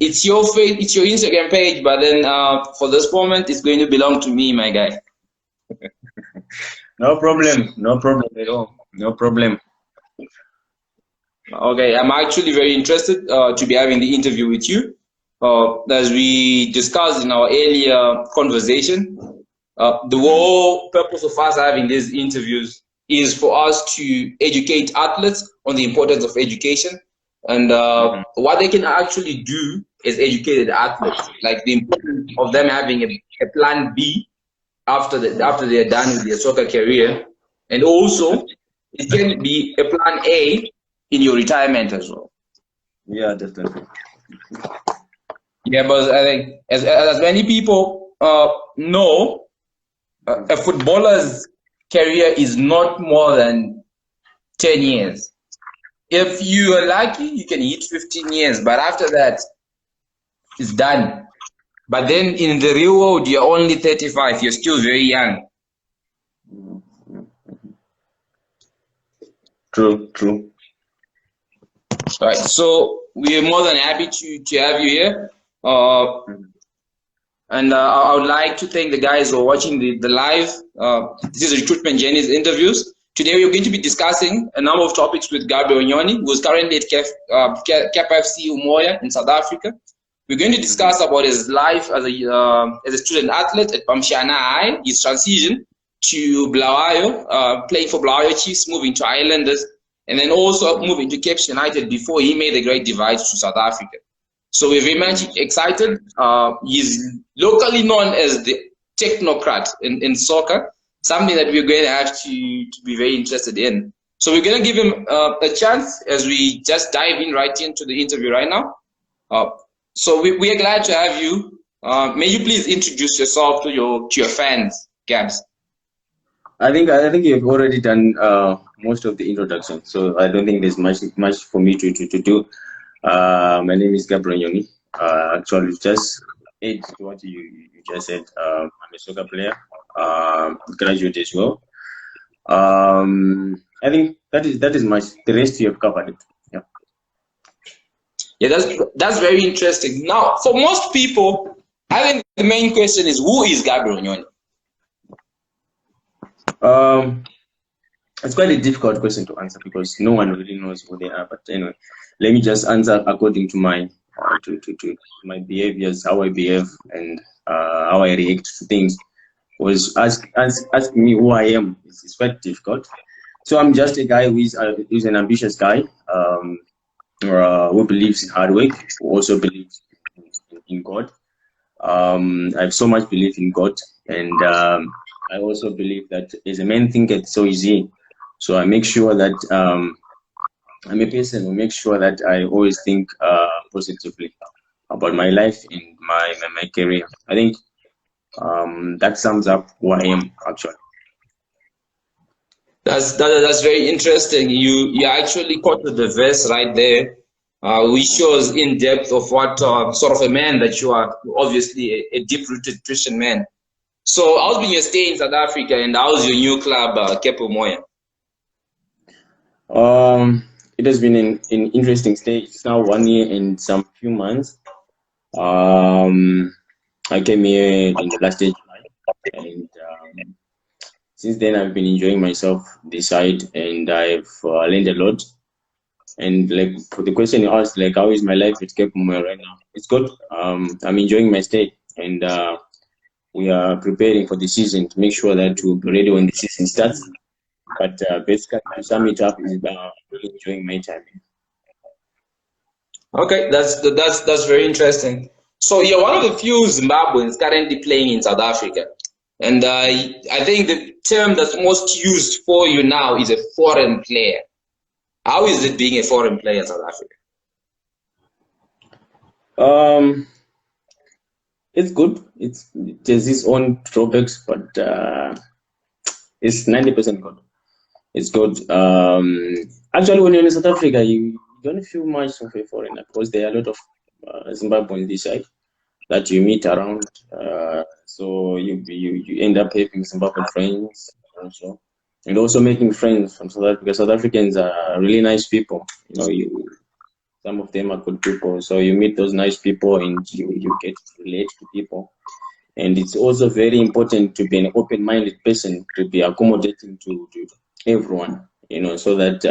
it's your it's your Instagram page, but then for this moment, it's going to belong to me, my guy. No problem at all. No problem. Okay, I'm actually very interested to be having the interview with you. As we discussed in our earlier conversation, the whole purpose of us having these interviews is for us to educate athletes on the importance of education and what they can actually do as educated athletes, like the importance of them having a plan B after they're done with their soccer career, and also it can be a plan A in your retirement as well. Yeah, definitely. Yeah, but I think as many people know, a footballer's career is not more than 10 years. If you are lucky, you can hit 15 years, but after that, it's done. But then in the real world, you're only 35, you're still very young. True. Right, so we are more than happy to have you here. And I would like to thank the guys who are watching the live. This is Recruitment Journey's interviews. Today we're going to be discussing a number of topics with Gabriel Nyoni, who is currently at Cap FC Umoya in South Africa. We're going to discuss about his life as a student athlete at Bamshana High, his transition to Bulawayo, playing for Bulawayo Chiefs, moving to Highlanders, and then also moving to Cape United before he made the great divide to South Africa. So we're very much excited. He's locally known as the technocrat in soccer, something that we're going to have to be very interested in. So we're going to give him a chance as we just dive in right into the interview right now. So we are glad to have you. May you please introduce yourself to your fans, Gabs? I think you've already done most of the introduction, so I don't think there's much for me to do. My name is Gabriel Nyoni. Actually, just add to what you just said. I'm a soccer player, graduate as well. I think that is much. The rest you have covered it. Yeah. Yeah, that's very interesting. Now, for most people, I think the main question is, who is Gabriel Nyoni? It's quite a difficult question to answer because no one really knows who they are. But anyway, let me just answer according to my my behaviors, how I behave, and how I react to things. Was asking me who I am is quite difficult. So I'm just a guy who's an ambitious guy, who believes in hard work, who also believes in God. I have so much belief in God, and I also believe that as a man thinketh, so is he. So I make sure that I'm a person who makes sure that I always think positively about my life and my career. I think that sums up who I am actually. That's very interesting. You actually quoted the verse right there, which shows in depth of what sort of a man that you are. Obviously, a deep-rooted Christian man. So, how's been your stay in South Africa, and how's your new club, Cape Umoya? It has been an interesting stay. It's now 1 year and some few months. I came here in the last day, and since then I've been enjoying myself this side, and I've learned a lot. And like for the question you asked, like how is my life at Cape Umoya right now? It's good. I'm enjoying my stay, and we are preparing for the season to make sure that we'll be ready when the season starts. But basically, to sum it up, is really enjoying my time. Okay, that's very interesting. So you're one of the few Zimbabweans currently playing in South Africa, and I think the term that's most used for you now is a foreign player. How is it being a foreign player in South Africa? It's good. It has its own drawbacks, but it's 90% good. It's good. Actually, when you're in South Africa, you don't feel much of a foreigner because there are a lot of Zimbabweans this side that you meet around. So you end up having Zimbabwean friends also, and also making friends from South Africa. South Africans are really nice people. You know, Some of them are good people. So you meet those nice people and you get to relate to people. And it's also very important to be an open-minded person, to be accommodating to everyone, you know, so that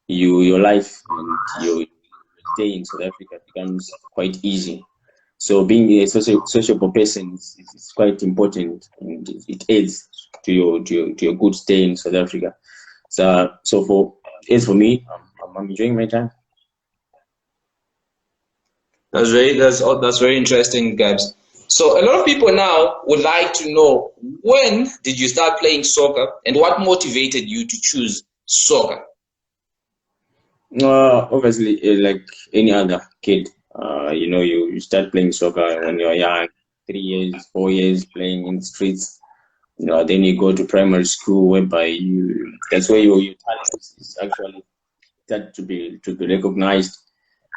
your life and your stay in South Africa becomes quite easy. So being a sociable person is quite important, and it aids to your good stay in South Africa. So for me, I'm enjoying my time. That's very interesting, Gabs. So a lot of people now would like to know, when did you start playing soccer and what motivated you to choose soccer? Obviously, like any other kid, you know, you start playing soccer when you're young, 3 years, 4 years, playing in the streets. You know, then you go to primary school, whereby that's where your talent is actually start to be recognized.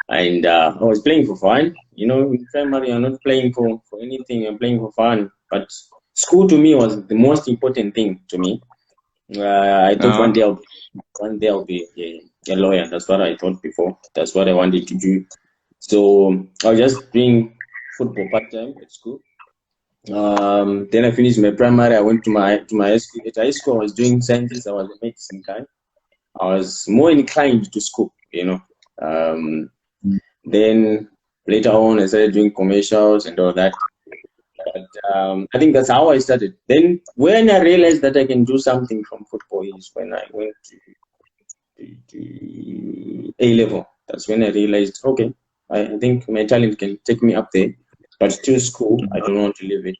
And I was playing for fun. You know, in primary, I'm not playing for anything. I'm playing for fun. But school to me was the most important thing to me. I thought one day I'll be a lawyer. That's what I thought before. That's what I wanted to do. So I was just doing football part time at school. Then I finished my primary. I went to my high school. At high school, I was doing sciences. I was a medicine guy. I was more inclined to school, you know. Then later on, I started doing commercials and all that. But I think that's how I started. Then when I realized that I can do something from football is when I went to A level. That's when I realized, okay, I think my talent can take me up there. But still school, I don't want to leave it.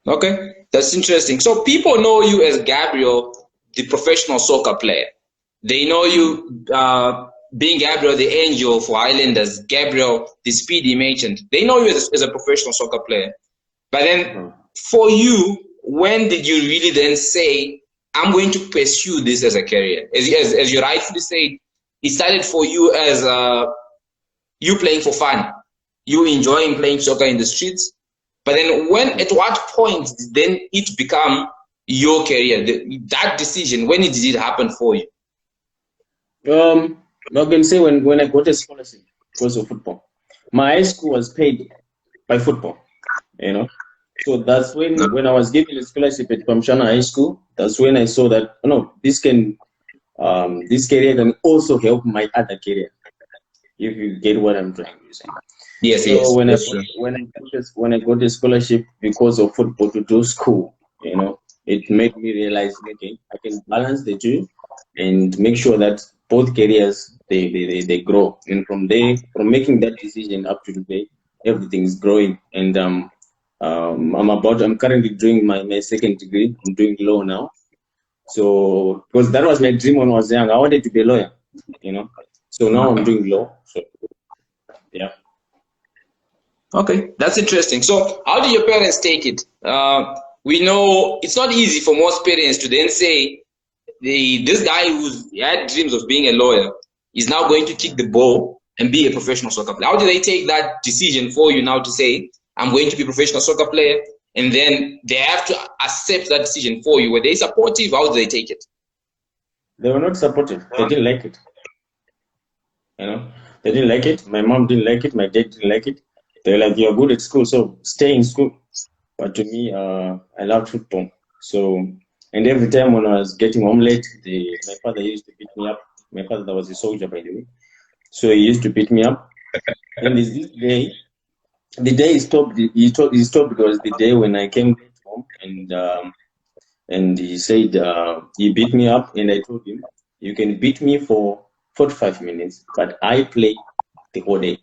Okay, that's interesting. So people know you as Gabriel, the professional soccer player. They know you being Gabriel, the angel for Highlanders, Gabriel, the speedy merchant. They know you as a professional soccer player. But then for you, when did you really then say, I'm going to pursue this as a career? As you rightfully said, it started for you as you playing for fun, you enjoying playing soccer in the streets. But then at what point did then it become your career? That decision, when did it happen for you? I can say when I got a scholarship because of football. My high school was paid by football, you know. So that's when I was given a scholarship at Pamshana High School. That's when I saw that this career can also help my other career. If you get what I'm trying to say. Yes. So yes. when I got a scholarship because of football to do school, you know, it made me realize, okay, I can balance the two and make sure that both careers they grow. And from making that decision up to today, everything is growing. And I'm currently doing my second degree. I'm doing law now. So because that was my dream when I was young, I wanted to be a lawyer, you know. So now I'm doing law. So yeah. Okay, that's interesting. So how do your parents take it? We know it's not easy for most parents to then say, this guy who had dreams of being a lawyer is now going to kick the ball and be a professional soccer player. How do they take that decision for you now to say, I'm going to be a professional soccer player, and then they have to accept that decision for you? Were they supportive? How do they take it? They were not supportive. They didn't like it. You know, they didn't like it. My mom didn't like it. My dad didn't like it. They were like, you're good at school, so stay in school. But to me, I loved football. So, and every time when I was getting home late, my father used to beat me up. My father was a soldier, by the way. So he used to beat me up. And this day, the day he stopped. He stopped because the day when I came home and he said he beat me up, and I told him, you can beat me for 45 minutes, but I play the whole day.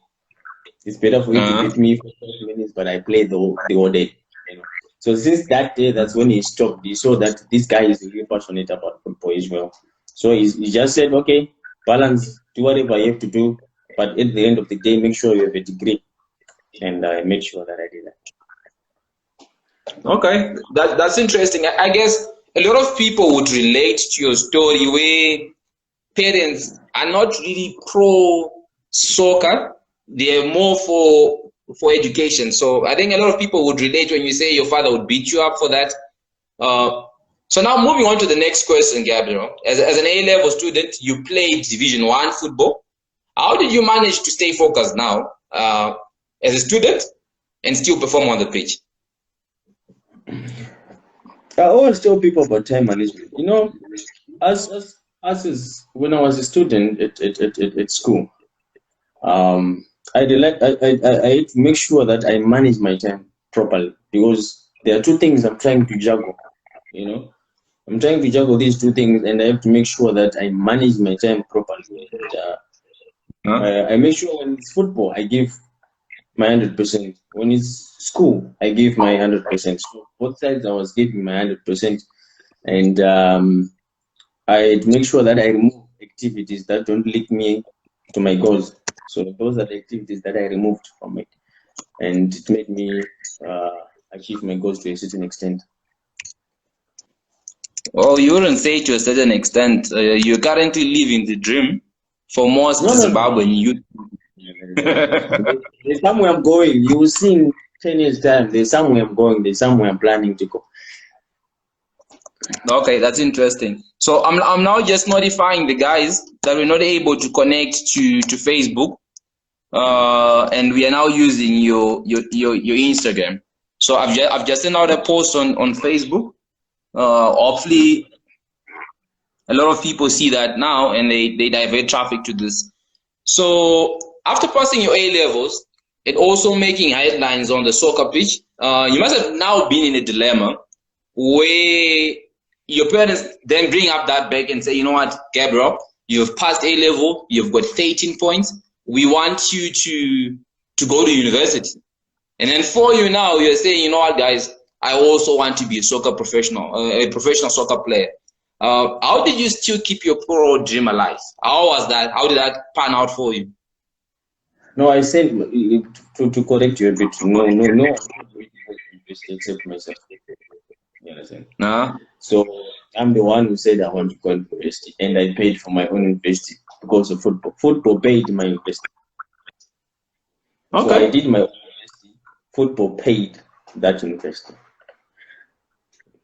It's better for you to beat me for 5 minutes, but I play the whole day. You know? So since that day, that's when he stopped. He saw that this guy is really passionate about football as well. So he just said, okay, balance, do whatever you have to do, but at the end of the day, make sure you have a degree. And I made sure that I did that. Okay, that's interesting. I guess a lot of people would relate to your story where parents are not really pro soccer; they're more for education. So I think a lot of people would relate when you say your father would beat you up for that. So now moving on to the next question, Gabriel. As an A-level student, you played Division 1 football. How did you manage to stay focused now as a student and still perform on the pitch? I always tell people about time management. You know, as when I was a student at school, I had to make sure that I manage my time properly, because there are two things I'm trying to juggle. You know, I'm trying to juggle these two things, and I have to make sure that I manage my time properly. And, I make sure when it's football, I give my 100%. When it's school, I give my 100%. So both sides, I was giving my 100%, and I make sure that I remove activities that don't link me to my goals. So those are the activities that I removed from it, and it made me achieve my goals to a certain extent. Well, you wouldn't say to a certain extent. You're currently living the dream for most Zimbabwean youth. There's somewhere I'm going. You will see in 10 years' time. There's somewhere I'm going. There's somewhere I'm planning to go. Okay, that's interesting. So I'm now just notifying the guys that we're not able to connect to Facebook, and we are now using your Instagram. So I've just sent out a post on Facebook. Hopefully, a lot of people see that now, and they divert traffic to this. So after passing your A levels and also making headlines on the soccer pitch, you must have now been in a dilemma where your parents then bring up that back and say, you know what, Gabriel, you've passed A level, you've got 13 points. We want you to go to university. And then for you now, you're saying, you know what, guys, I also want to be a soccer professional, a professional soccer player. How did you still keep your pro dream alive? How was that? How did that pan out for you? No, I said to correct you a bit. No, except myself. You understand? So I'm the one who said I want to go to university, and I paid for my own university because of football. Football paid my university. Okay. So I did my own university. Football paid that university.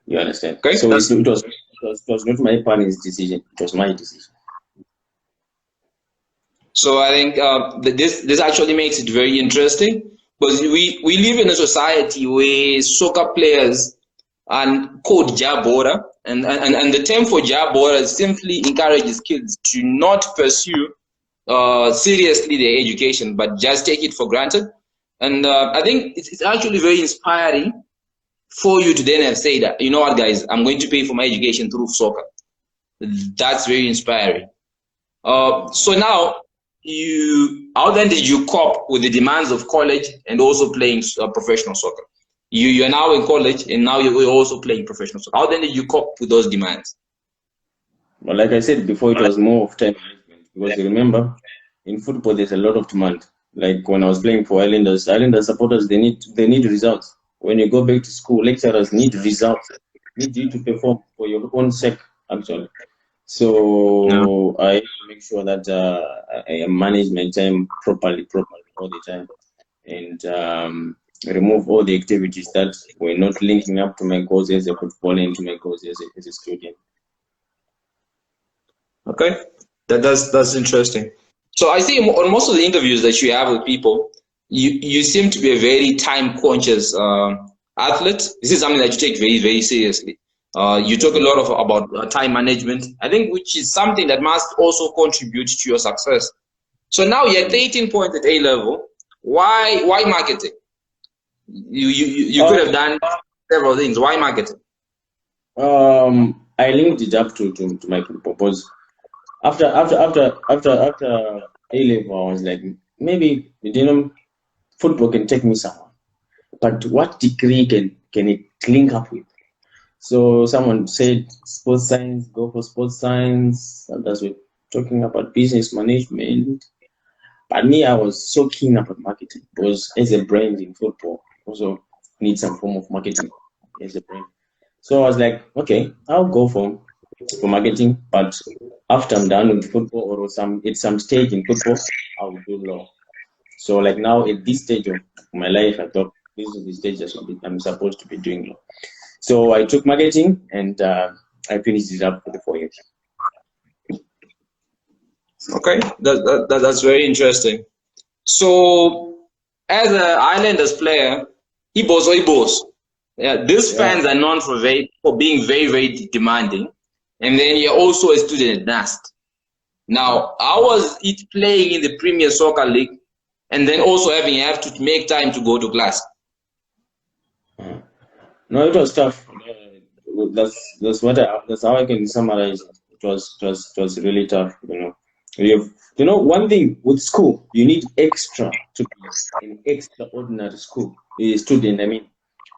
You understand? Okay. So it was not my parents' decision. It was my decision. So I think this actually makes it very interesting, because we live in a society where soccer players are called jabora, and the term for jabora simply encourages kids to not pursue seriously their education, but just take it for granted. And I think it's actually very inspiring for you to then have said that, you know what, guys, I'm going to pay for my education through soccer. That's very inspiring. So now, how then did you cope with the demands of college and also playing professional soccer? You're now in college, and now you're also playing professional soccer. How then did you cope with those demands? Well, like I said before, it was more of time management, because you remember, in football there's a lot of demand. Like when I was playing for Highlanders supporters, they need results. When you go back to school, lecturers need results. Need you to perform for your own sake, actually. So I have to make sure that I manage my time properly all the time, and remove all the activities that were not linking up to my goals as a footballer and to my goals as a student. Okay, that's interesting. So I see on most of the interviews that you have with people, you seem to be a very time conscious athlete. This is something that you take very, very seriously. You talk a lot about time management, I think, which is something that must also contribute to your success. So now you're at 18 points at A level. Why marketing? You could have done several things. Why marketing? I linked it up to my purpose. After A level, I was like, maybe football can take me somewhere, but what degree can it link up with? So someone said sports science, go for sports science. Others were talking about business management. But me, I was so keen about marketing, because as a brand in football, also need some form of marketing as a brand. So I was like, okay, I'll go for marketing, but after I'm done with football, or at some stage in football, I will do law. So like now at this stage of my life, I thought this is the stage I'm supposed to be doing law. So I took marketing, and I finished it up for the 4 years. Okay, that's very interesting. So, as a Highlanders player, Ibos. Yeah, these fans are known for being very demanding, and then you're also a student at NUST. Now, how was it playing in the Premier Soccer League, and then also have to make time to go to class? No, it was tough. That's how I can summarize it. It was really tough. One thing with school, you need extra to be an extraordinary student. I mean,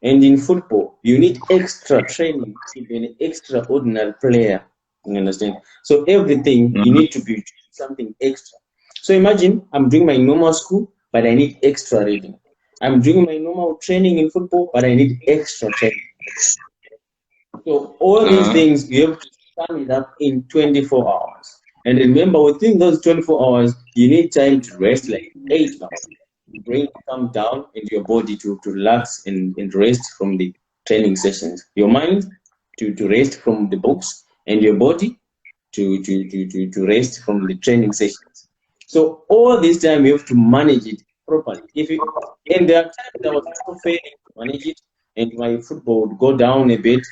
and in football, you need extra training to be an extraordinary player. You understand? So everything you need to be something extra. So imagine I'm doing my normal school, but I need extra reading. I'm doing my normal training in football, but I need extra training. So all these things you have to sum it up in 24 hours. And remember, within those 24 hours, you need time to rest, like 8 hours. Your brain to come down and your body to relax and rest from the training sessions. Your mind to rest from the books, and your body to rest from the training sessions. So all this time you have to manage it properly. And there are times I was also failing to manage it, and my football would go down a bit.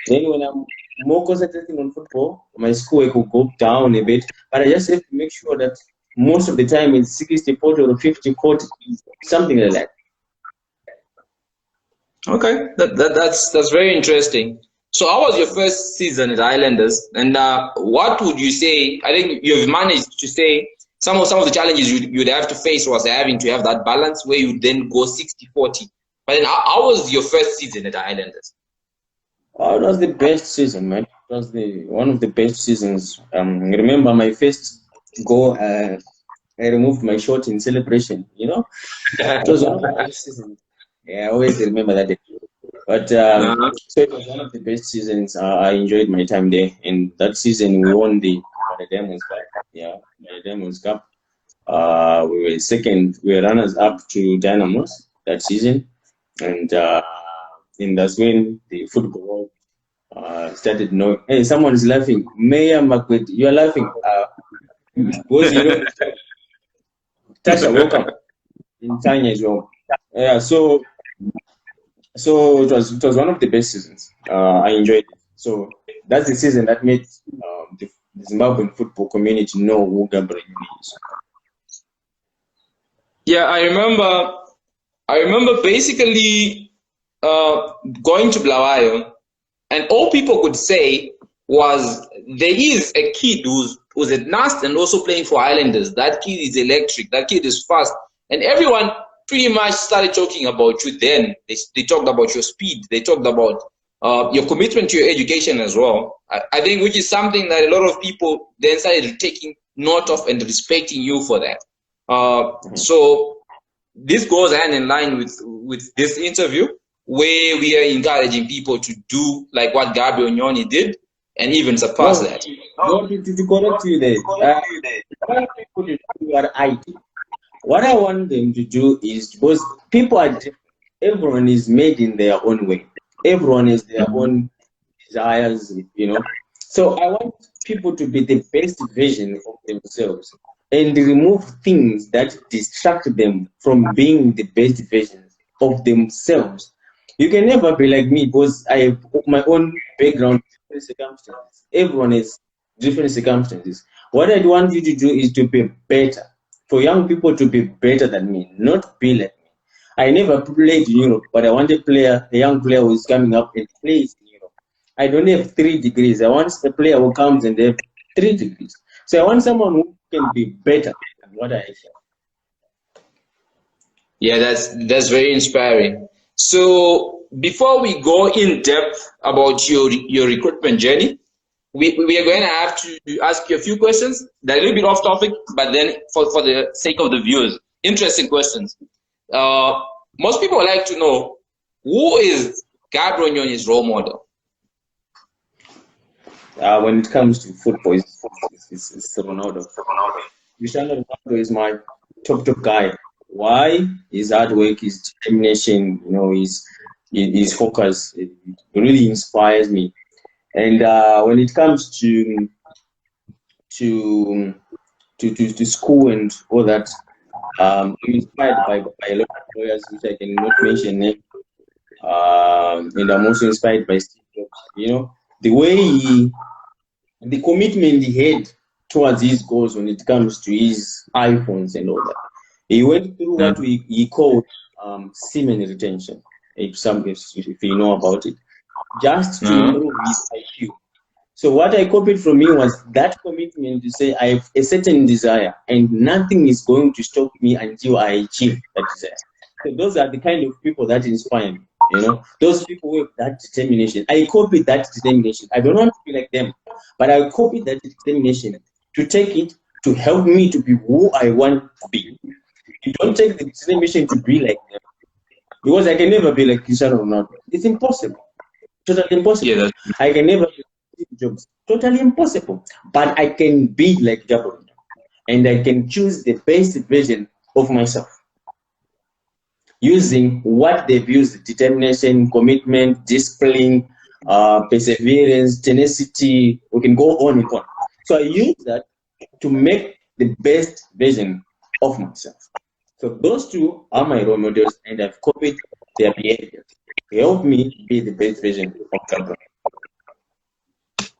Then when I'm more concentrating on football, my schoolwork will go down a bit. But I just have to make sure that most of the time it's 60-40 or 50-40, something like that. Okay, that's very interesting. So how was your first season at Highlanders, and what would you say? I think you've managed to say some of the challenges you'd have to face was having to have that balance where you then go 60-40. But then how was your first season at Highlanders? Oh, it was the best season, man. It was one of the best seasons. Remember my first goal, I removed my short in celebration, It was one of the best seasons. Yeah, I always remember that day. But so it was one of the best seasons. I enjoyed my time there. And that season we won the Diamonds Cup. Yeah, the Diamonds Cup. We were second. We were runners up to Dynamos that season. And that's when the football started knowing. Hey, someone is laughing. Mayor Makwet, you are laughing. Because Tasha, welcome. In Tanya as well. Yeah, so it was one of the best seasons. I enjoyed it. So that's the season that made the Zimbabwean football community know who Gabriel Nyoni is. Yeah, I remember basically going to Blawayo, and all people could say was there is a kid who's at NUST and also playing for Highlanders. That kid is electric. That kid is fast, and everyone pretty much started talking about you then. They talked about your speed. They talked about your commitment to your education as well. I think which is something that a lot of people then started taking note of and respecting you for that. So this goes hand in line with this interview, where we are encouraging people to do like what Gabriel Nyoni did and even surpass that. To correct you there, people who are IT. What I want them to do is, because people are different, everyone is made in their own way. Everyone has their own desires, So I want people to be the best version of themselves and remove things that distract them from being the best versions of themselves. You can never be like me, because I have my own background, different circumstances. Everyone has different circumstances. What I want you to do is to be better. For young people to be better than me, not be like me. I never played in Europe, but I want a young player who is coming up and plays in Europe. I don't have 3 degrees. I want a player who comes and they have 3 degrees. So I want someone who can be better than what I have. Yeah, that's very inspiring. So before we go in depth about your recruitment journey, we are going to have to ask you a few questions. They're a little bit off topic, but then for the sake of the viewers, interesting questions. Most people like to know, who is Gabriel Nyoni's role model? When it comes to football, it's Ronaldo. Cristiano Ronaldo is my top guy. Why? His hard work, his determination, his his focus, it really inspires me. And when it comes to school and all that, I'm inspired by a lot of lawyers, which I cannot mention name. And I'm also inspired by Steve Jobs. You know, the way the commitment he had towards his goals when it comes to his iPhones and all that. He went through what he called semen retention, if you know about it, just to improve his IQ. So what I copied from him was that commitment to say I have a certain desire and nothing is going to stop me until I achieve that desire. So those are the kind of people that inspire me. You know, those people with that determination. I copied that determination. I don't want to be like them, but I copied that determination to take it to help me to be who I want to be. You don't take the determination to be like them, because I can never be like Cristiano Ronaldo. It's impossible. Totally impossible. Yeah, I can never be like Jobs. Totally impossible. But I can be like Gabriel, and I can choose the best version of myself, using what they've used: determination, commitment, discipline, perseverance, tenacity. We can go on and on. So I use that to make the best version of myself. So those two are my role models, and I've copied their behavior. They help me be the best version of Gabriel.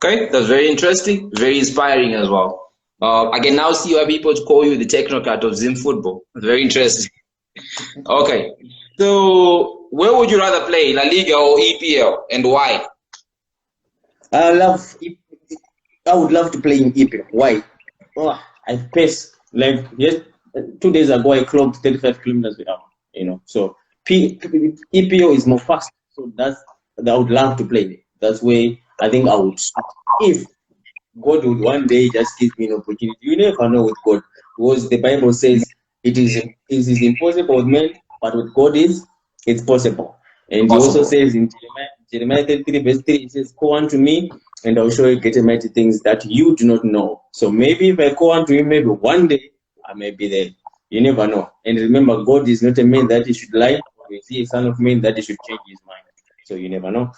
Okay, that's very interesting, very inspiring as well. I can now see why people call you the technocrat of Zim football. It's very interesting. Okay, so where would you rather play, La Liga or EPL, and why? I would love to play in EPL. Why? Oh, I pace like 2 days ago. I clocked 35 kilometers per hour. You know, so EPL is more fast. So I would love to play there. That's where I think I would. If God would one day just give me an opportunity, you never know with God, because the Bible says it is impossible with men, but with God it's possible. And He also says in Jeremiah 33 verse 3, it says, "Call unto me, and I'll show you great and mighty things that you do not know." So maybe if I call unto Him, maybe one day I may be there. You never know. And remember, God is not a man that He should lie, or is He a son of man that He should change His mind. So you never know.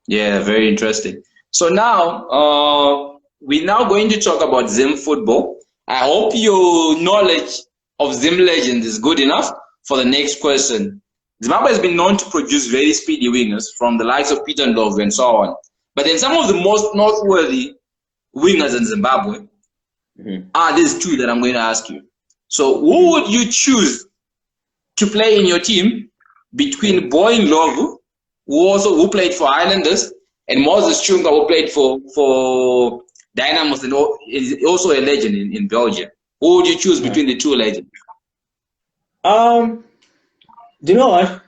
Yeah, very interesting. So now, we're now going to talk about Zim football. I hope your knowledge of Zim legends is good enough for the next question. Zimbabwe has been known to produce very speedy wingers from the likes of Peter Ndlovu and so on. But then some of the most noteworthy wingers in Zimbabwe are these two that I'm going to ask you. So who would you choose to play in your team between Boy Ndlovu, who played for Highlanders, and Moses Chunga, who played for Dynamos and is also a legend in Belgium? Who would you choose between the two legends? Do you know what?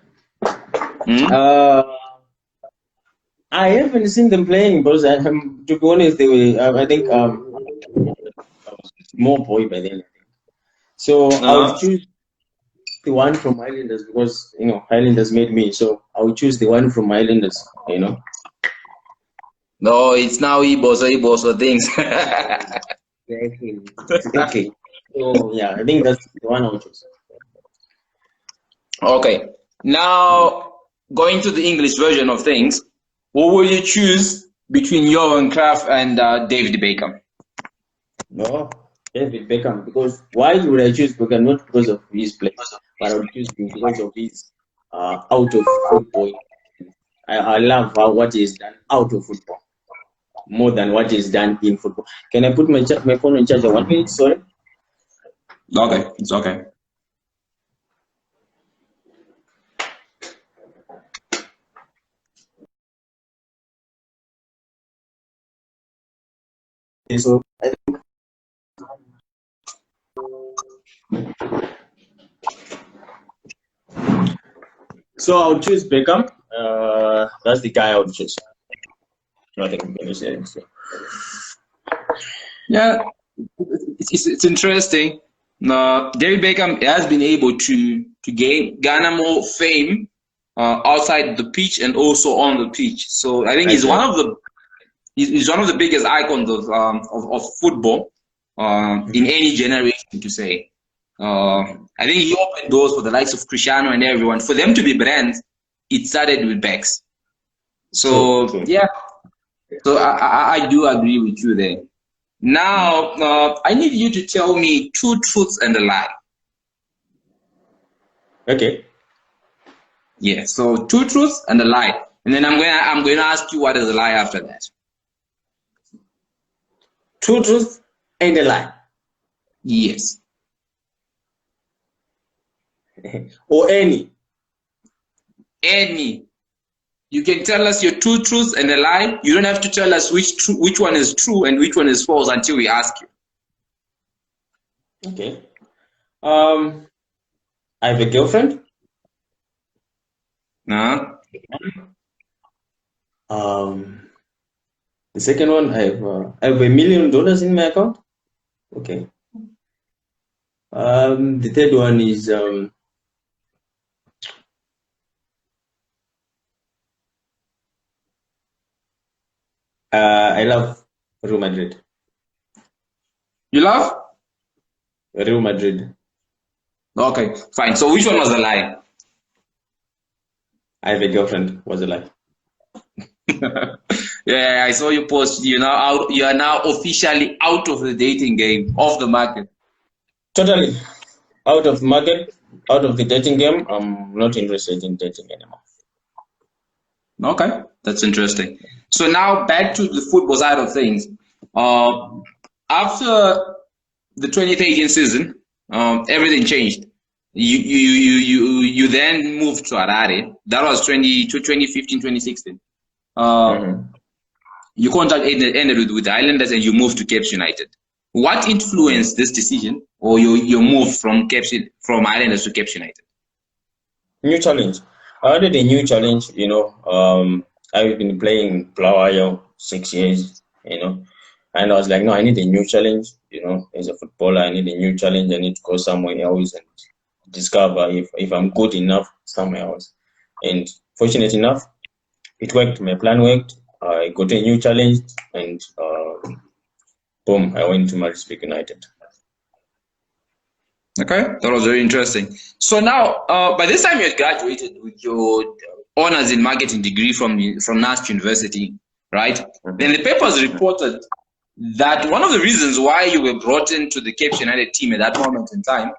I haven't seen them playing, because to be honest, they were, I think I was more boy by then. So I would choose the one from Highlanders, because you know Highlanders made me. So I would choose the one from Highlanders. You know. No, it's now Iboso things. Exactly. So yeah, I think that's the one I would choose. Okay. Now going to the English version of things, who will you choose between Johan Cruyff and David Beckham? No, David Beckham. Because why would I choose Beckham? Not because of his play, but I would choose him because of his out of football. I love what he has done out of football more than what is done in football. Can I put my phone on charger? 1 minute, sorry. Okay, it's okay. So I think so. I'll choose Beckham. That's the guy I would choose. Nothing I'm going to say. So. Yeah, it's interesting. David Beckham has been able to garner more fame outside the pitch and also on the pitch. So I think he's one of the biggest icons of football in any generation, to say. I think he opened doors for the likes of Cristiano and everyone. For them to be brands, it started with backs. So yeah, so I do agree with you there. Now I need you to tell me 2 truths and a lie. Okay. Yeah, so 2 truths and a lie, and then I'm going to ask you what is a lie after that. 2 truths and a lie. Yes. Or any. Any. You can tell us your 2 truths and a lie. You don't have to tell us which one is true and which one is false until we ask you. Okay. I have a girlfriend. The second one, I have $1 million in my account. Okay. The third one is I love Real Madrid. You love? Real Madrid. Okay, fine. So which one was a lie? I have a girlfriend was a lie. Yeah, I saw you post. You are now officially out of the dating game, off the market. Totally out of market, out of the dating game. I'm not interested in dating anymore. Okay, that's interesting. So now back to the football side of things. After the 2018 season, everything changed. You then moved to Harare. That was 2015, 2016. Your contract ended with the Highlanders and you moved to Cape United. What influenced this decision or your move from Highlanders to Cape United? New challenge. I wanted a new challenge, I've been playing Blawayo 6 years, and I was like, no, I need a new challenge, as a footballer, I need a new challenge. I need to go somewhere else and discover if I'm good enough somewhere else. And fortunate enough, it worked. My plan worked. I got a new challenge, and boom, I went to Madison United. Okay, that was very interesting. So now, by this time you had graduated with your honors in marketing degree from NUST University, right? Then the papers reported that one of the reasons why you were brought into the Cape United team at that moment in time,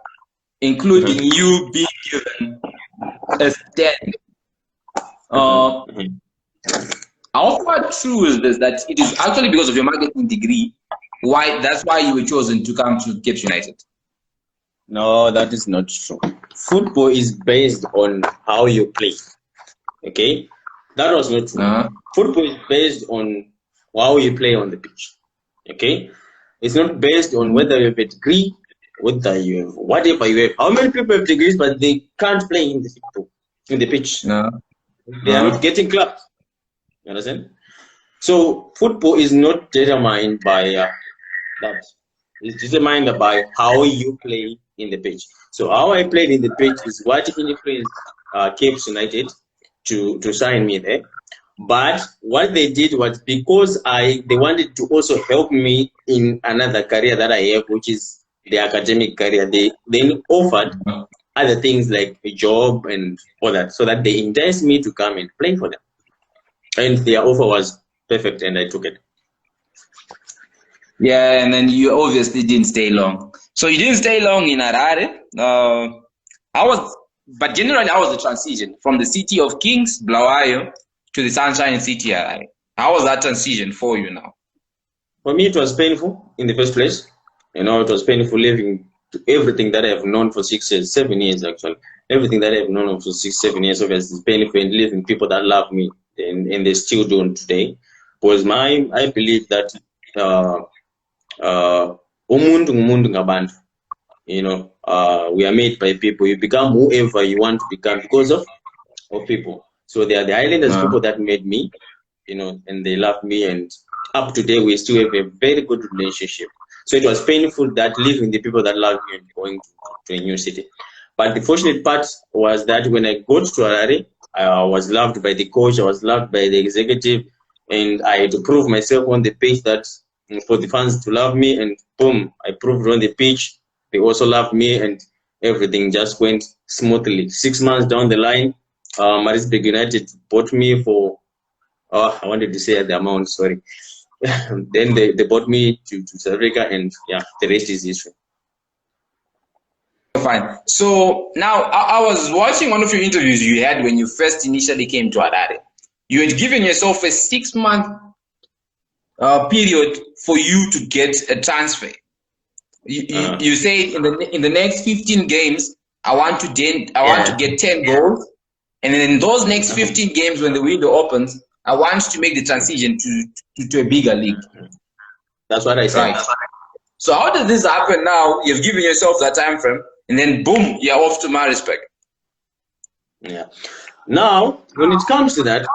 including you being given a stand. How far true is this, that it is actually because of your marketing degree, that's why you were chosen to come to Cape United? No, that is not true. Football is based on how you play. Okay? That was not true. Football is based on how you play on the pitch. Okay? It's not based on whether you have a degree, whether you have whatever you have. How many people have degrees but they can't play in the pitch? No. They are not getting clapped. You understand? So football is not determined by that. It's determined by how you play in the pitch. So how I played in the pitch is what influenced Cape United to sign me there. But what they did was, because they wanted to also help me in another career that I have, which is the academic career. They then offered other things like a job and all that, so that they enticed me to come and play for them. And their offer was perfect, and I took it. Yeah, and then you obviously didn't stay long. So you didn't stay long in Harare. But generally, how was the transition from the city of Kings, Blawayo, to the Sunshine City, Harare? How was that transition for you now? For me, it was painful in the first place. It was painful leaving everything that I have known for 6 years, 7 years actually. Everything that I have known for 6, 7 years, obviously, it's painful, and leaving people that love me, and they still do today. Because I believe that umuntu ngumuntu ngabantu. We are made by people. You become whoever you want to become because of people. So they are the Highlanders people that made me, and they love me, and up to today we still have a very good relationship. So it was painful that leaving the people that love me and going to a new city. But the fortunate part was that when I got to Harare, I was loved by the coach, I was loved by the executive, and I had to prove myself on the pitch that for the fans to love me, and boom, I proved on the pitch. They also loved me, and everything just went smoothly. 6 months down the line, Marisburg United bought me for, oh, I wanted to say the amount, sorry. Then they brought me to South Africa, and yeah, the rest is history. Fine. So now I was watching one of your interviews you had when you first initially came to Harare. You had given yourself a 6-month period for you to get a transfer. You say in the next 15 games, I want to get 10 goals, and then in those next 15 games, when the window opens, I want to make the transition to a bigger league. That's what I said. Right. So how does this happen now? You've given yourself that time frame, and then boom, you're off to Marisburg. Yeah. Now, when it comes to that,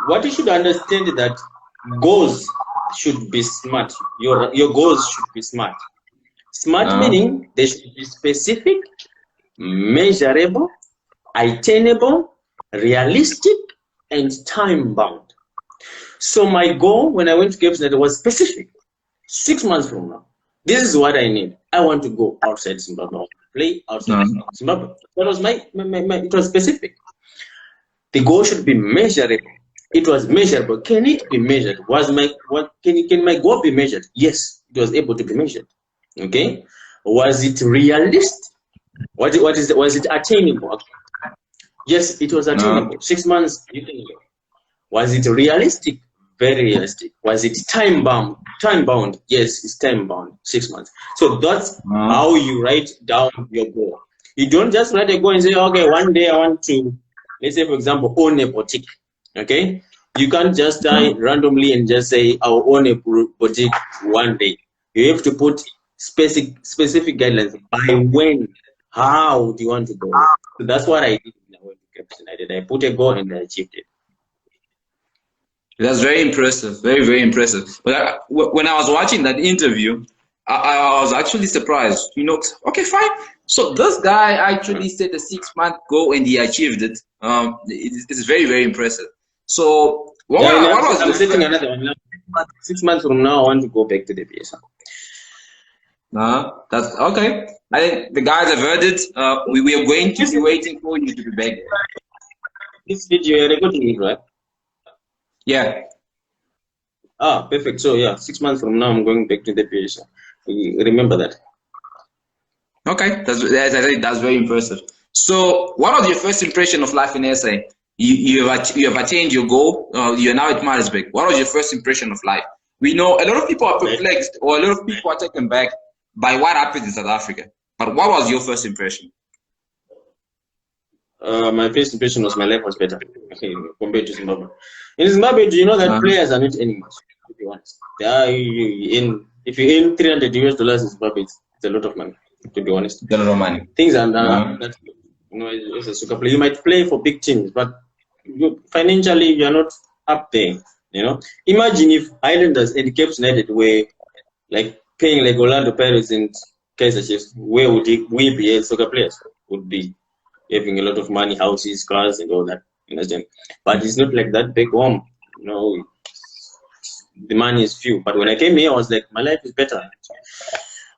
what you should understand is that goals should be smart. Your goals should be smart. Smart meaning they should be specific, measurable, attainable, realistic, and time bound. So my goal when I went to Cape Town was specific. 6 months from now, this is what I need. I want to go outside Zimbabwe, play outside Zimbabwe. That was it was specific. The goal should be measurable. It was measurable. Can it be measured? Can my goal be measured? Yes, it was able to be measured. Okay. Was it realistic? Was it attainable? Yes, it was attainable. 6 months, you can go. Was it realistic? Very realistic. Was it time bound? Time bound. Yes, it's time bound. 6 months. So that's how you write down your goal. You don't just write a goal and say, okay, one day I want to, let's say for example, own a boutique. Okay, you can't just die randomly and just say I'll own a boutique one day. You have to put specific guidelines. By when? How do you want to go? So that's what I did when I went to Cape Town. I put a goal and I achieved it. That's very impressive. Very, very impressive. But when I was watching that interview, I was actually surprised. You know, okay, fine. So this guy actually set a 6-month goal and he achieved it. It's very, very impressive. So I'm setting another one. 6 months from now, I want to go back to the PSL. That's okay. I think the guys have heard it. We are going to be waiting for you to be back. This video you're recording it, right? Yeah. Perfect. So yeah, 6 months from now, I'm going back to the PSL. Remember that. Okay, that's very impressive. So, what was your first impression of life in SA? You have attained your goal. You're now at Marisburg. What was your first impression of life? We know a lot of people are perplexed, or a lot of people are taken back by what happened in South Africa. But what was your first impression? My first impression was my life was better compared to Zimbabwe. In Zimbabwe, do you know that players are not animals? To be honest, if you earn $300 in Zimbabwe, it's a lot of money. To be honest, it's a lot of money. Things are that, you know, as a soccer player, you might play for big teams, but financially you're not up there. You know, imagine if Highlanders and Cape United were like paying like Orlando Pirates and Kaizer Chiefs. Where would we be as soccer players? Would be having a lot of money, houses, cars, and all that. You understand? But it's not like that back home. You know, the money is few. But when I came here, I was like, my life is better.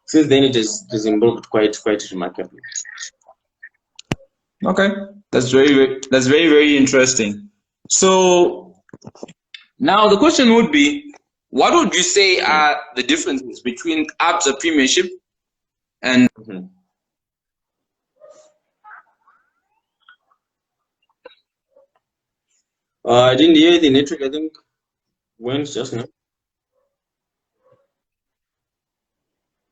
Since then, it has improved quite remarkably. Okay, that's very interesting. So now the question would be, what would you say are the differences between Absa Premiership and I didn't hear the network. I think went just now.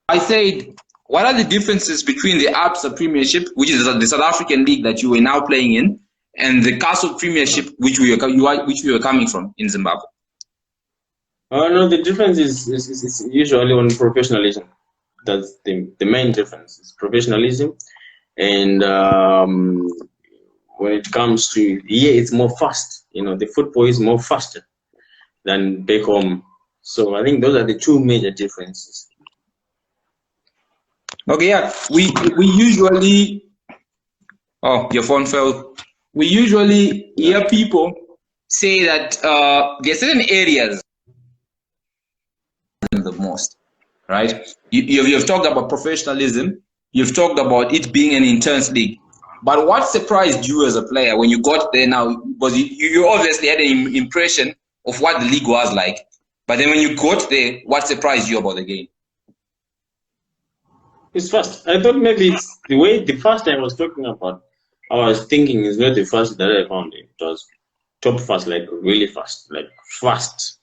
I said, what are the differences between the Absa Premiership, which is the South African league that you were now playing in, and the Castle Premiership, which we were coming from in Zimbabwe? No, the difference is usually on professionalism. That's the main difference. Is professionalism, and when it comes to it's more fast. You know, the football is more faster than back home. So I think those are the two major differences. Okay, yeah, we usually, oh, your phone fell. We usually hear people say that there are certain areas the most, right? You've talked about professionalism. You've talked about it being an intense league. But what surprised you as a player when you got there now? Because you obviously had an impression of what the league was like. But then when you got there, what surprised you about the game? It's fast. I thought maybe it's the way the fast I was talking about. I was thinking is not the fast that I found. It was top fast, like really fast, like fast.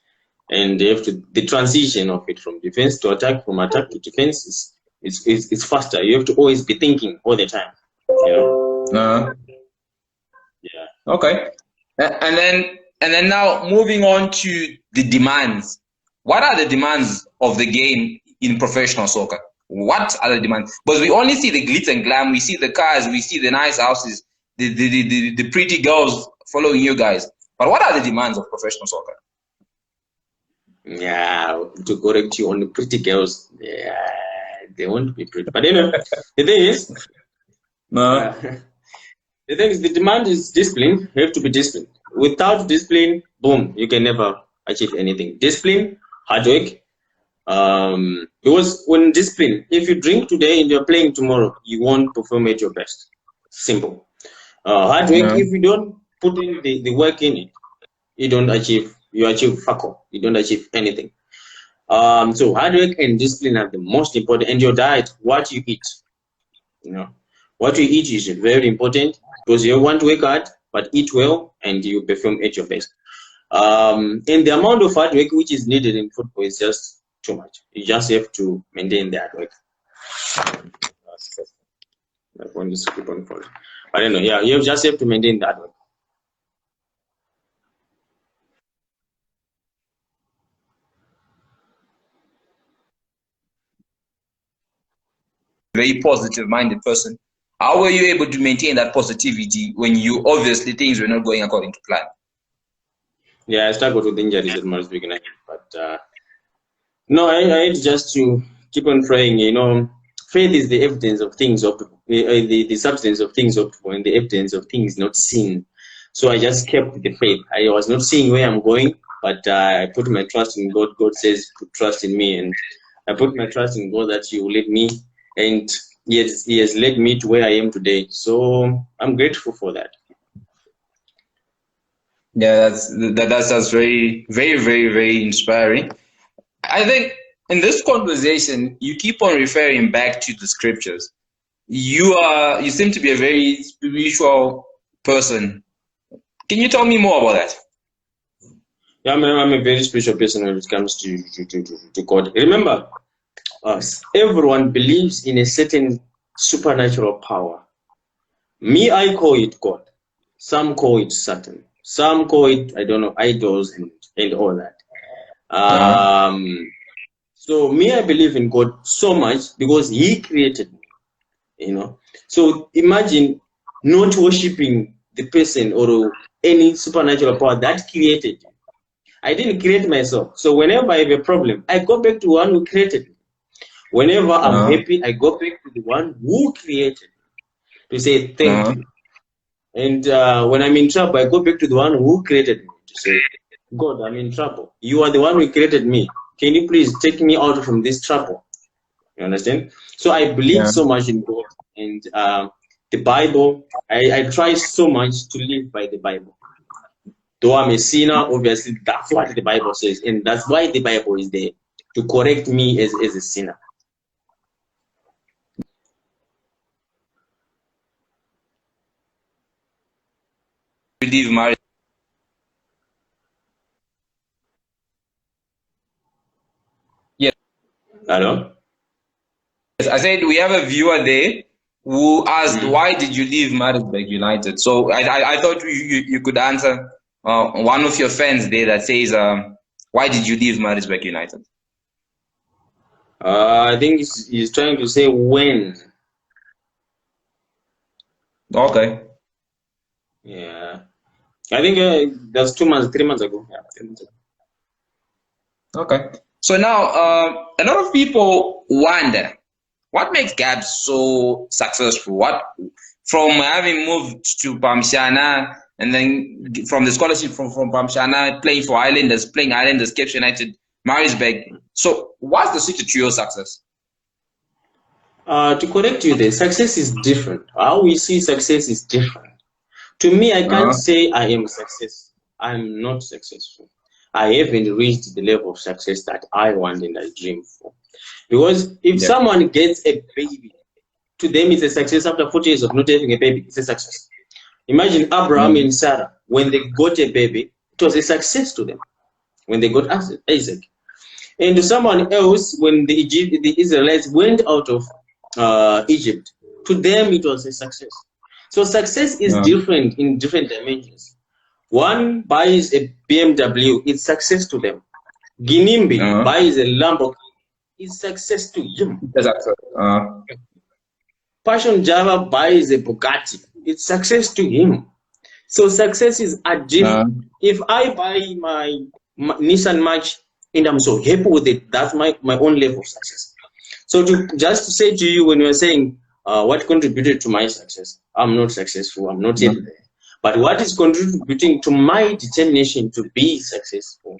And they have to, the transition of it from defense to attack, from attack to defense it's faster. You have to always be thinking all the time. You know? Yeah. Okay. And then now moving on to the demands. What are the demands of the game in professional soccer? What are the demands? Because we only see the glitz and glam, we see the cars, we see the nice houses, the pretty girls following you guys. But what are the demands of professional soccer? Yeah, to correct you on the pretty girls, yeah, they won't be pretty. But anyway, the thing is, the demand is discipline. You have to be disciplined. Without discipline, boom, you can never achieve anything. Discipline, hard work. Because when discipline, if you drink today and you're playing tomorrow, you won't perform at your best. Simple. Hard work, if you don't put in the work in it, you achieve fuck all. You don't achieve anything. So hard work and discipline are the most important. And your diet, what you eat. You know, what you eat is very important because you want to work hard, but eat well and you perform at your best. And the amount of hard work which is needed in football is just too much. You just have to maintain that work. That one just keep on falling. I don't know. Yeah, you just have to maintain that work. Very positive-minded person. How were you able to maintain that positivity when you obviously things were not going according to plan? Yeah, I struggled with injuries at Madison, but no, I had just to keep on praying. You know, faith is the evidence of things hoped for, the substance of things hoped for, and the evidence of things not seen. So I just kept the faith. I was not seeing where I'm going, but I put my trust in God. God says, "Put trust in me," and I put my trust in God that He will lead me, and He has led me to where I am today. So I'm grateful for that. Yeah, that's very, very, very, very inspiring. I think in this conversation, you keep on referring back to the scriptures. You seem to be a very spiritual person. Can you tell me more about that? Yeah, I'm a very spiritual person when it comes to God. Remember, everyone believes in a certain supernatural power. Me, I call it God. Some call it Satan. Some call it, I don't know, idols and all that. So me, I believe in God so much because He created me, you know. So imagine not worshiping the person or any supernatural power that created you. I didn't create myself. So whenever I have a problem, I go back to one who created me. Whenever I'm happy, I go back to the one who created me to say thank you. And when I'm in trouble, I go back to the one who created me to say, God, I'm in trouble. You are the one who created me. Can you please take me out from this trouble? You understand? So I believe so much in God and the Bible. I try so much to live by the Bible. Though I'm a sinner, obviously that's what the Bible says, and that's why the Bible is there to correct me as a sinner. Leave marriage. Yes. Hello? Yes, I said we have a viewer there who asked, why did you leave Maritzburg United? So I thought you could answer one of your fans there that says, why did you leave Maritzburg United? I think he's trying to say when. Okay. Yeah. I think that's 2 months, 3 months ago. Yeah, 3 months ago. Okay. So now, a lot of people wonder, what makes Gab so successful? What, from having moved to Pamshana and then from the scholarship from Pamshana, playing for Highlanders, playing Highlanders, Cape United, Maritzburg. So what's the secret to your success? To correct you there, success is different. How we see success is different. To me, I can't say I am successful. I'm not successful. I haven't reached the level of success that I want and I dream for. Because if someone gets a baby, to them it's a success. After 40 years of not having a baby, it's a success. Imagine Abraham and Sarah, when they got a baby, it was a success to them. When they got Isaac. And to someone else, when the Israelites went out of Egypt, to them it was a success. So success is different in different dimensions. One buys a BMW, it's success to them. Ginimbi buys a Lamborghini, it's success to him. Passion Java buys a Bugatti, it's success to him. So success is a different. If I buy my Nissan March and I'm so happy with it, that's my own level of success. So just to say to you, when you're saying what contributed to my success, I'm not successful, I'm not yet there. But what is contributing to my determination to be successful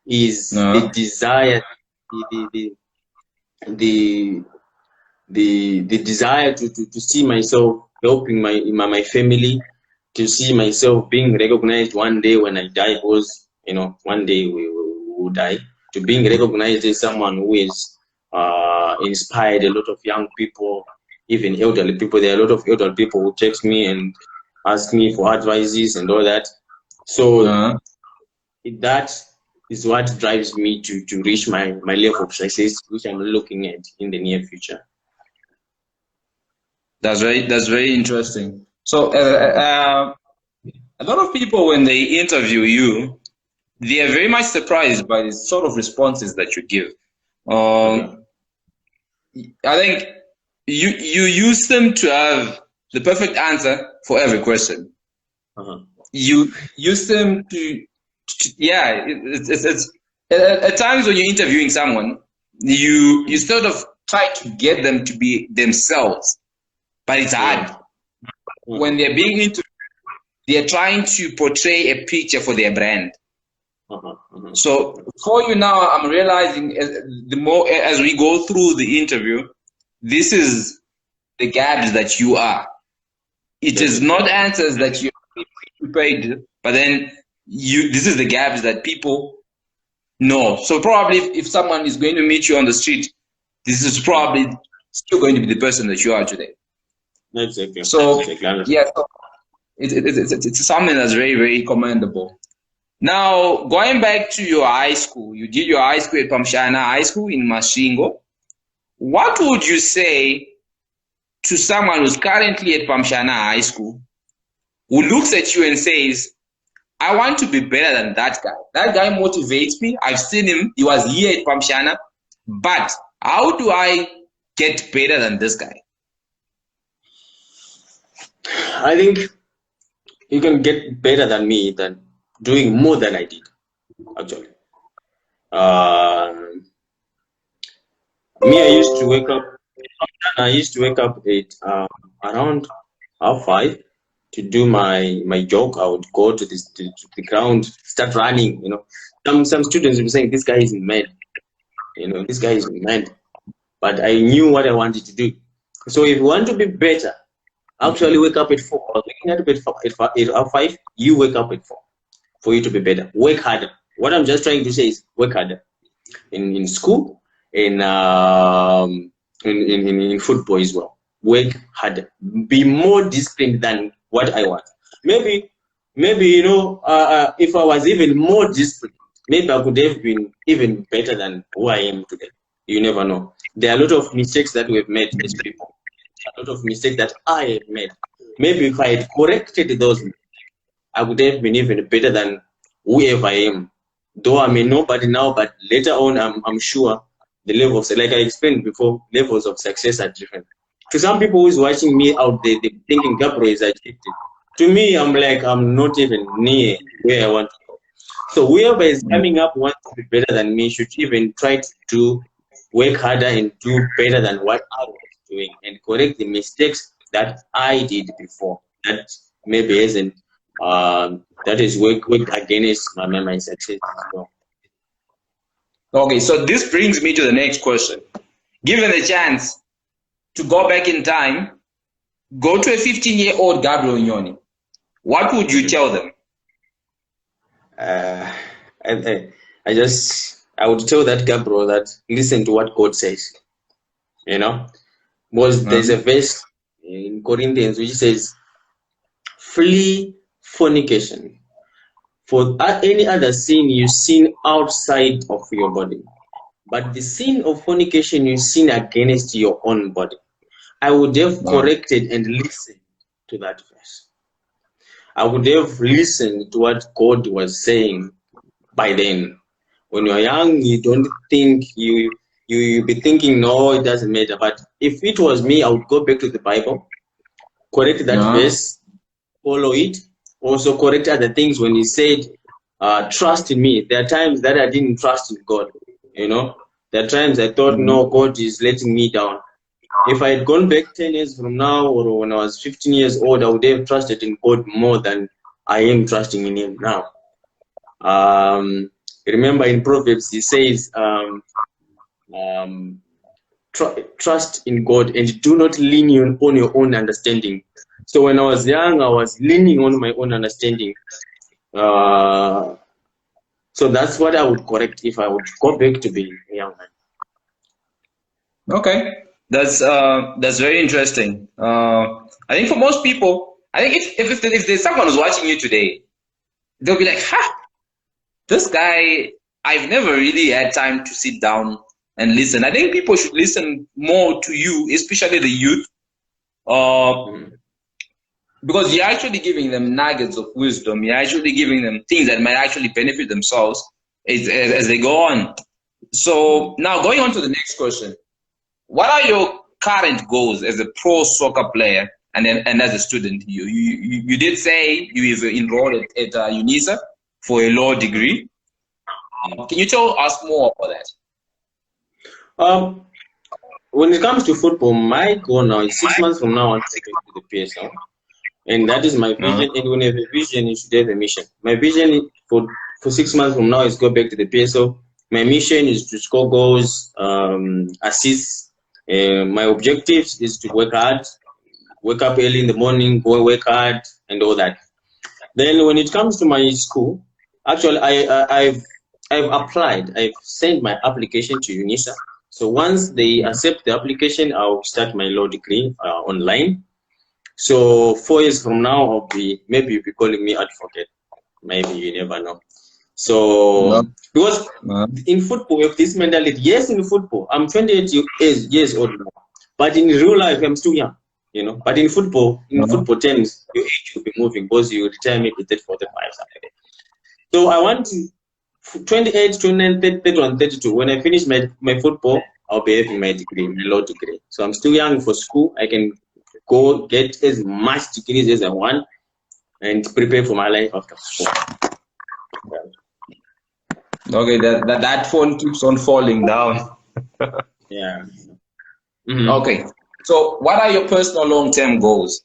is the desire, the desire to see myself helping my family, to see myself being recognized one day when I die, because one day we will die, to being recognized as someone who is inspired a lot of young people, even elderly people. There are a lot of elderly people who text me and ask me for advices and all that. So that is what drives me to reach my level of success, which I'm looking at in the near future. That's very interesting. So a lot of people, when they interview you, they are very much surprised by the sort of responses that you give. I think you use them to have the perfect answer for every question. You use them to it's at times when you're interviewing someone, you sort of try to get them to be themselves, but it's hard. When they're being interviewed, they're trying to portray a picture for their brand. So for you now, I'm realizing the more as we go through the interview, this is the gaps that you are. It is not answers that you prepared, but then this is the gaps that people know. So probably if someone is going to meet you on the street, this is probably still going to be the person that you are today. Exactly. So yeah, so it's something that's very, very commendable. Now, going back to your high school, you did your high school at Pamshana High School in Masvingo. What would you say to someone who's currently at Pamshana High School, who looks at you and says, I want to be better than that guy. That guy motivates me. I've seen him. He was here at Pamshana. But how do I get better than this guy? I think you can get better than me than doing more than I did, actually. Me, I used to wake up at around 5:30 to do my jog. I would go to the ground, start running. Some students would be saying, this guy is mad. This guy is mad. But I knew what I wanted to do. So if you want to be better, actually wake up at 4. I was waking up at 5. You wake up at 4 for you to be better. Work harder. What I'm just trying to say is work harder in school, in football as well. Work harder. Be more disciplined than what I was. Maybe if I was even more disciplined, maybe I could have been even better than who I am today. You never know. There are a lot of mistakes that we've made as people. A lot of mistakes that I have made. Maybe if I had corrected those, I would have been even better than whoever I am. Though I'm a nobody now, but later on, I'm sure the levels, like I explained before, levels of success are different. To some people who's watching me out there, they're thinking Gabriel is addicted. To me, I'm like, I'm not even near where I want to go. So whoever is coming up wants to be better than me should even try to work harder and do better than what I was doing and correct the mistakes that I did before. That maybe isn't, that is work against my success as well. Okay, so this brings me to the next question. Given the chance to go back in time, go to a 15-year-old Gabriel Nyoni, what would you tell them? I would tell that Gabriel that listen to what God says, you know, because there's a verse in Corinthians which says, flee fornication. For any other sin you sin outside of your body, but the sin of fornication you sin against your own body. I would have corrected and listened to that verse. I would have listened to what God was saying by then. When you're young, you don't think you be thinking, no, it doesn't matter. But if it was me, I would go back to the Bible, correct that verse, follow it. Also correct other things when he said, trust in me. There are times that I didn't trust in God. You know, there are times I thought, no, God is letting me down. If I had gone back 10 years from now, or when I was 15 years old, I would have trusted in God more than I am trusting in Him now. Remember in Proverbs, he says, trust in God and do not lean on your own understanding. So when I was young, I was leaning on my own understanding. So that's what I would correct if I would go back to being a young man. Okay, that's very interesting. I think for most people, I think if there's someone who's watching you today, they'll be like, "Ha, this guy, I've never really had time to sit down and listen." I think people should listen more to you, especially the youth, because you're actually giving them nuggets of wisdom. You're actually giving them things that might actually benefit themselves as they go on. So now going on to the next question. What are your current goals as a pro soccer player and as a student? You did say you have enrolled at UNISA for a law degree. Can you tell us more about that? When it comes to football, my goal now is 6 months from now I want to get to the PSL, and that is my vision. And when you have a vision, you should have a mission. My vision for 6 months from now is go back to the PSL. My mission is to score goals, assists. My objectives is to work hard, wake up early in the morning, go work hard, and all that. Then when it comes to my school, actually I've applied. I've sent my application to UNISA. So once they accept the application, I'll start my law degree online. So 4 years from now, maybe you'll be calling me advocate. Maybe, you never know. So because in football we have this mentality. Yes, in football I'm 28 years old now, but in real life I'm still young, you know. But in football terms, your age will be moving because you retire maybe 30, 45 something. So I want to 28, 29, 31, 32. When I finish my football, I'll be having my degree, my law degree. So I'm still young for school. I can go get as much degrees as I want and prepare for my life after school. Okay, that phone keeps on falling down. Yeah. Okay, so what are your personal long-term goals?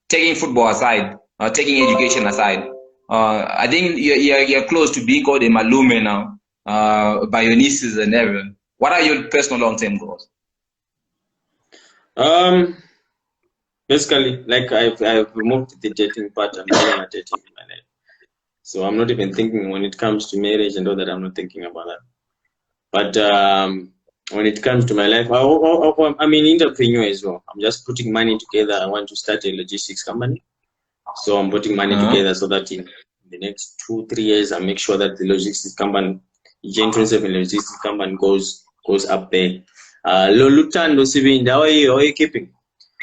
Taking football aside, taking education aside, I think you're close to being called a malume now by your nieces and everyone. What are your personal long-term goals? Basically, like I've removed the dating part. I'm no longer dating in my life. So I'm not even thinking when it comes to marriage and all that. I'm not thinking about that. But when it comes to my life, I'm an entrepreneur as well. I'm just putting money together. I want to start a logistics company. So I'm putting money together so that in the next 2-3 years, I make sure that the logistics company, Gen 27 logistics company goes up there. Lolutando Sibin, how are you keeping?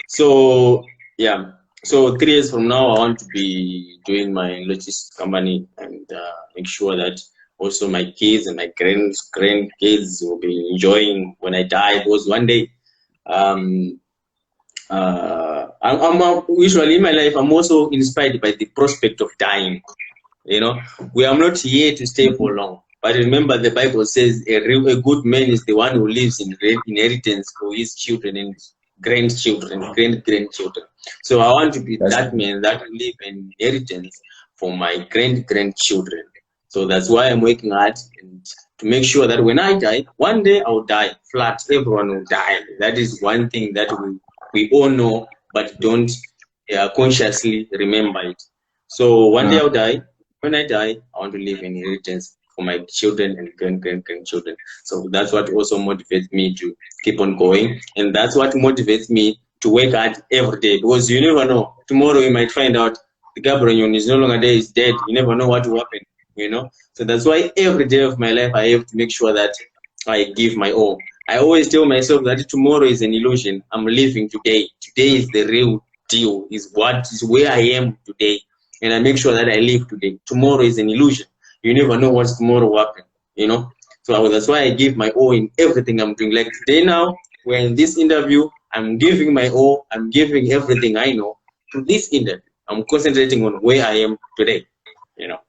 So yeah. So 3 years from now, I want to be doing my logistics company and make sure that also my kids and my grandkids will be enjoying when I die. Because one day, I'm usually in my life, I'm also inspired by the prospect of dying. You know, we are not here to stay for long. But remember, the Bible says a good man is the one who lives in inheritance for his children and grandchildren, grandchildren. So I want to be that man that will leave an inheritance for my grandchildren. So that's why I'm working hard and to make sure that when I die, one day I'll die flat. Everyone will die. That is one thing that we all know, but don't consciously remember it. So one day I'll die. When I die, I want to leave an inheritance for my children and grandchildren. So that's what also motivates me to keep on going, and that's what motivates me to work hard every day, because you never know. Tomorrow you might find out the Gabriel Nyoni is no longer there, is dead. You never know what will happen, you know. So that's why every day of my life I have to make sure that I give my all. I always tell myself that tomorrow is an illusion. I'm living today. Today is the real deal, is where I am today. And I make sure that I live today. Tomorrow is an illusion. You never know what's tomorrow will happen, you know. So that's why I give my all in everything I'm doing. Like today now, we're in this interview, I'm giving my all, I'm giving everything I know to this interview. I'm concentrating on where I am today, you know.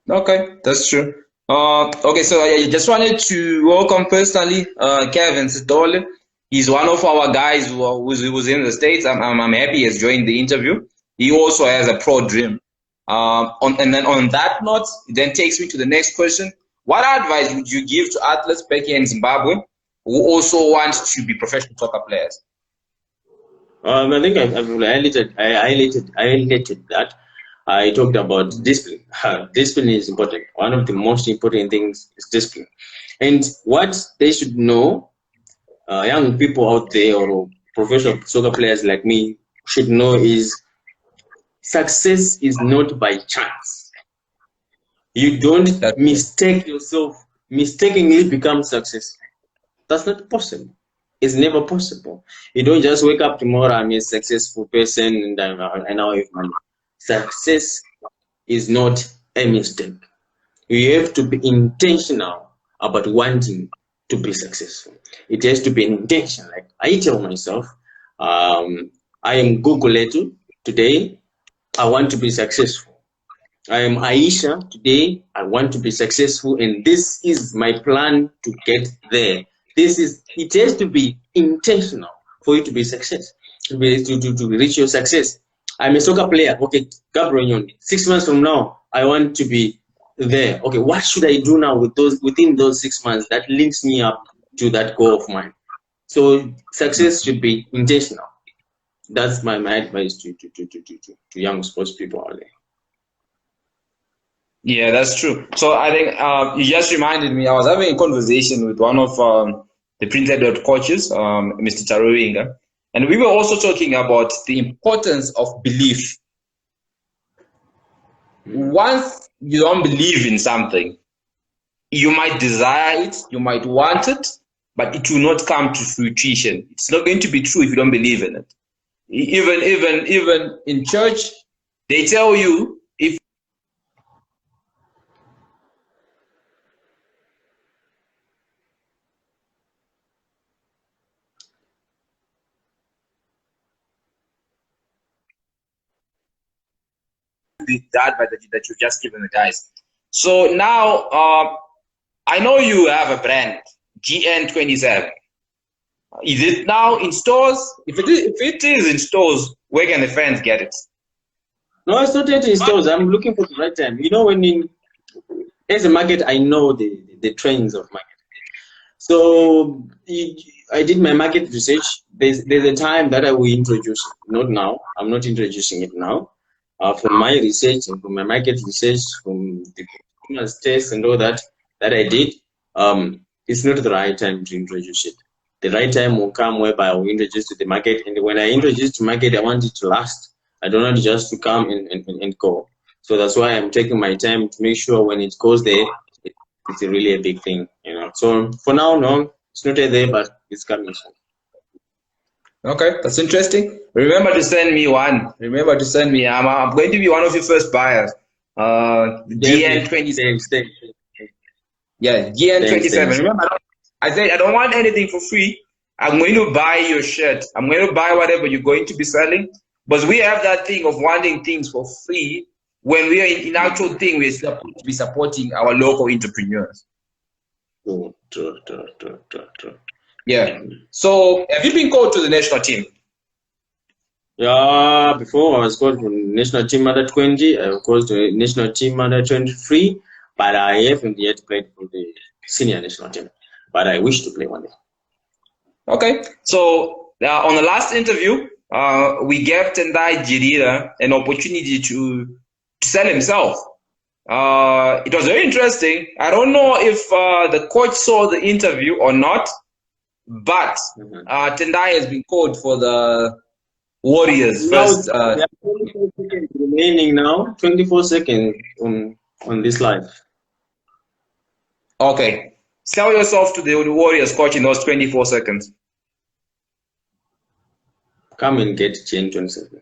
Okay, that's true. Okay, so I just wanted to welcome personally Kevin Sitole. He's one of our guys who's in the States. I'm happy he has joined the interview. He also has a pro dream. And then on that note, it then takes me to the next question. What advice would you give to athletes back here in Zimbabwe who also want to be professional soccer players? I think I've highlighted that. I talked about discipline. Discipline is important. One of the most important things is discipline. And what they should know, young people out there or professional soccer players like me should know, is success is not by chance. You don't mistake yourself, mistakenly become successful. That's not possible. It's never possible. You don't just wake up tomorrow, I'm a successful person and I now have money. Success is not a mistake. You have to be intentional about wanting to be successful. It has to be an intention. Like I tell myself, I am Guguletu today, I want to be successful. I am Aisha today, I want to be successful, and this is my plan to get there. It has to be intentional for you to be successful, to reach your success. I'm a soccer player. Okay, Gabriel Nyoni, 6 months from now, I want to be there. Okay, what should I do now within those 6 months that links me up to that goal of mine? So success should be intentional. That's my advice to young sports people out there. Yeah, that's true. So I think you just reminded me, I was having a conversation with one of the printed coaches, Mr. Taruinga, and we were also talking about the importance of belief. Once you don't believe in something, you might desire it, you might want it, but it will not come to fruition. It's not going to be true if you don't believe in it. Even in church, they tell you, if that that you've just given the guys. So now I know you have a brand, GN27. Is it now in stores? If it is in stores, where can the fans get it? No, it's not yet in stores. I'm looking for the right time. You know, as a market, I know the trends of market. So I did my market research. There's a time that I will introduce it. Not now. I'm not introducing it now. From my research and from my market research, from the consumers test and all that I did, it's not the right time to introduce it. The right time will come whereby I will introduce to the market, and when I introduce to market, I want it to last. I don't want it just to come and go. So that's why I'm taking my time to make sure when it goes there, it's really a big thing, you know. So for now, no, it's not there, but it's coming soon. Okay, that's interesting. Remember to send me one. Remember to send me. I'm going to be one of your first buyers. GN27. Yeah, GN27. Remember, I said I don't want anything for free. I'm going to buy your shirt. I'm going to buy whatever you're going to be selling. But we have that thing of wanting things for free. When we are in actual thing, we're supposed to be supporting our local entrepreneurs. True. Yeah. So, have you been called to the national team? Yeah, before I was called to the national team under 20. I was called to the national team under 23. but I haven't yet played for the senior national team. But I wish to play one day. Okay, so on the last interview, we gave Tendai Jirira an opportunity to sell himself. It was very interesting. I don't know if the coach saw the interview or not, but Tendai has been called for the Warriors first. There are 24 seconds remaining now. 24 seconds on this live. Okay. Sell yourself to the Warriors coach in those 24 seconds. Come and get Jane 27.